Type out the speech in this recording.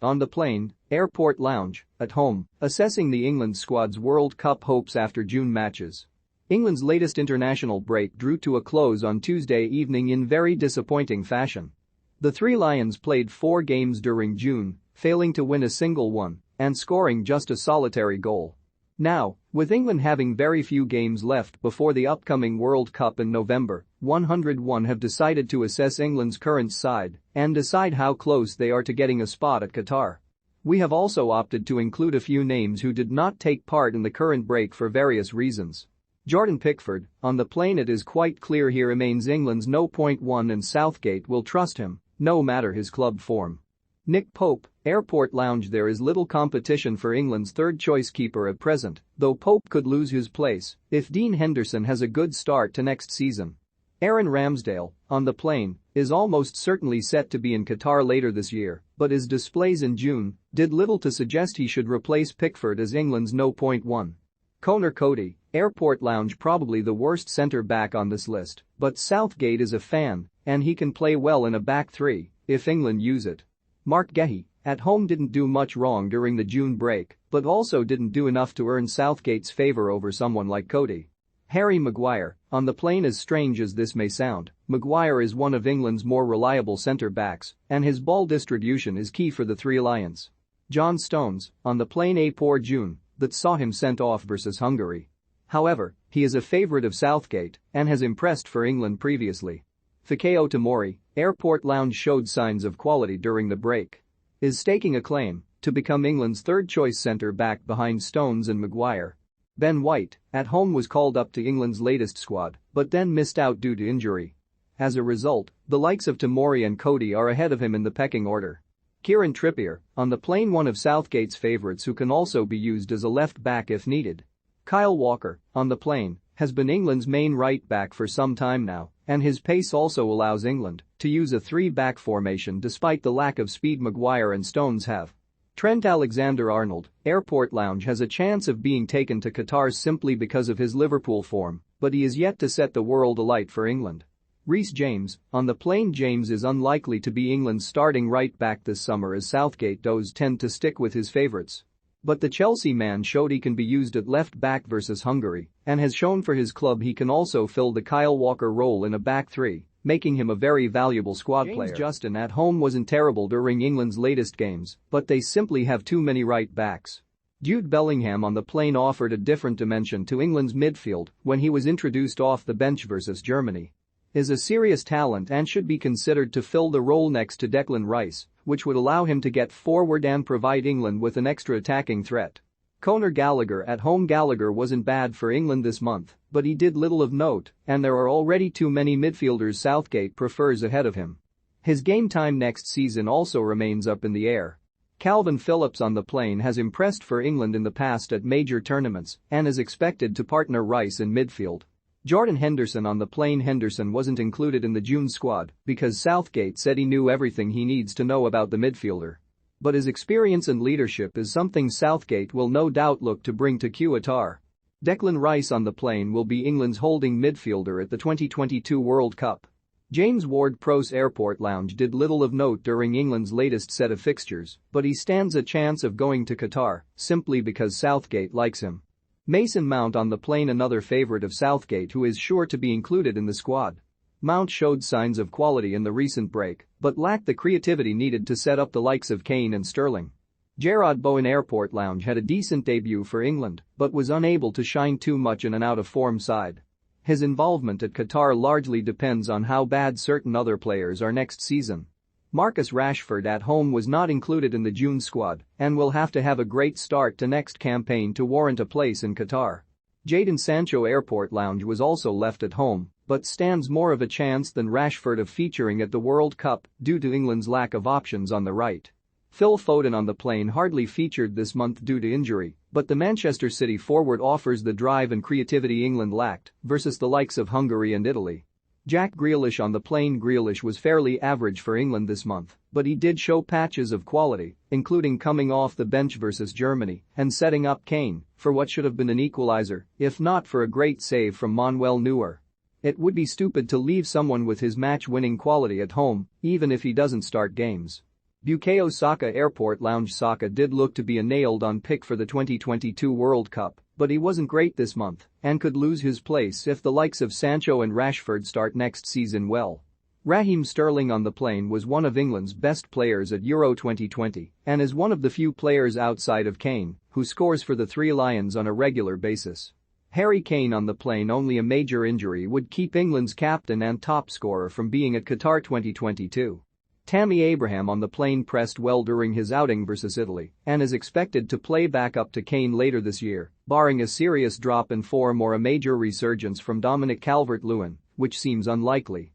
On the plane, airport lounge, at home, assessing the England squad's World Cup hopes after June matches. England's latest international break drew to a close on Tuesday evening in very disappointing fashion. The Three Lions played 4 games during June, failing to win a single one and scoring just a solitary goal. Now, with England having very few games left before the upcoming World Cup in November, 101 have decided to assess England's current side and decide how close they are to getting a spot at Qatar. We have also opted to include a few names who did not take part in the current break for various reasons. Jordan Pickford, on the plane it is quite clear he remains England's no. 1 and Southgate will trust him, no matter his club form. Nick Pope, airport lounge. There is little competition for England's third-choice keeper at present, though Pope could lose his place if Dean Henderson has a good start to next season. Aaron Ramsdale, on the plane, is almost certainly set to be in Qatar later this year, but his displays in June did little to suggest he should replace Pickford as England's no. 1. Conor Cody, airport lounge. Probably the worst centre-back on this list, but Southgate is a fan and he can play well in a back three if England use it. Mark Gehi, at home, didn't do much wrong during the June break, but also didn't do enough to earn Southgate's favour over someone like Cody. Harry Maguire, on the plane. As strange as this may sound, Maguire is one of England's more reliable centre-backs, and his ball distribution is key for the Three Lions. John Stones, on the plane. A poor June that saw him sent off versus Hungary. However, he is a favourite of Southgate and has impressed for England previously. Fikayo Tomori, airport lounge, showed signs of quality during the break. Is staking a claim to become England's third-choice centre-back behind Stones and Maguire. Ben White, at home, was called up to England's latest squad but then missed out due to injury. As a result, the likes of Tomori and Cody are ahead of him in the pecking order. Kieran Trippier, on the plane. One of Southgate's favourites who can also be used as a left-back if needed. Kyle Walker, on the plane, has been England's main right-back for some time now, and his pace also allows England to use a 3-back formation despite the lack of speed Maguire and Stones have. Trent Alexander-Arnold, airport lounge, has a chance of being taken to Qatar simply because of his Liverpool form, but he is yet to set the world alight for England. Reece James, on the plane. James is unlikely to be England's starting right-back this summer as Southgate does tend to stick with his favourites. But the Chelsea man showed he can be used at left-back versus Hungary and has shown for his club he can also fill the Kyle Walker role in a back three, making him a very valuable squad player. James Justin at home wasn't terrible during England's latest games, but they simply have too many right-backs. Jude Bellingham, on the plane, offered a different dimension to England's midfield when he was introduced off the bench versus Germany. Is a serious talent and should be considered to fill the role next to Declan Rice, which would allow him to get forward and provide England with an extra attacking threat. Conor Gallagher, at home. Gallagher wasn't bad for England this month, but he did little of note, and there are already too many midfielders Southgate prefers ahead of him. His game time next season also remains up in the air. Calvin Phillips, on the plane, has impressed for England in the past at major tournaments and is expected to partner Rice in midfield. Jordan Henderson, on the plane. Henderson wasn't included in the June squad because Southgate said he knew everything he needs to know about the midfielder. But his experience and leadership is something Southgate will no doubt look to bring to Qatar. Declan Rice, on the plane, will be England's holding midfielder at the 2022 World Cup. James Ward-Prowse, airport lounge, did little of note during England's latest set of fixtures, but he stands a chance of going to Qatar simply because Southgate likes him. Mason Mount, on the plane, another favourite of Southgate who is sure to be included in the squad. Mount showed signs of quality in the recent break but lacked the creativity needed to set up the likes of Kane and Sterling. Jarrod Bowen, airport lounge, had a decent debut for England but was unable to shine too much in an out-of-form side. His involvement at Qatar largely depends on how bad certain other players are next season. Marcus Rashford, at home, was not included in the June squad and will have to have a great start to next campaign to warrant a place in Qatar. Jadon Sancho, airport lounge, was also left at home but stands more of a chance than Rashford of featuring at the World Cup due to England's lack of options on the right. Phil Foden, on the plane, hardly featured this month due to injury, but the Manchester City forward offers the drive and creativity England lacked versus the likes of Hungary and Italy. Jack Grealish, on the plane. Grealish was fairly average for England this month, but he did show patches of quality, including coming off the bench versus Germany and setting up Kane for what should have been an equalizer, if not for a great save from Manuel Neuer. It would be stupid to leave someone with his match-winning quality at home, even if he doesn't start games. Bukayo Saka Airport Lounge. Saka did look to be a nailed-on pick for the 2022 World Cup, but he wasn't great this month and could lose his place if the likes of Sancho and Rashford start next season well. Raheem Sterling on the plane was one of England's best players at Euro 2020 and is one of the few players outside of Kane who scores for the Three Lions on a regular basis. Harry Kane on the plane. Only a major injury would keep England's captain and top scorer from being at Qatar 2022. Tammy Abraham on the plane pressed well during his outing versus Italy and is expected to play back up to Kane later this year, barring a serious drop in form or a major resurgence from Dominic Calvert-Lewin, which seems unlikely.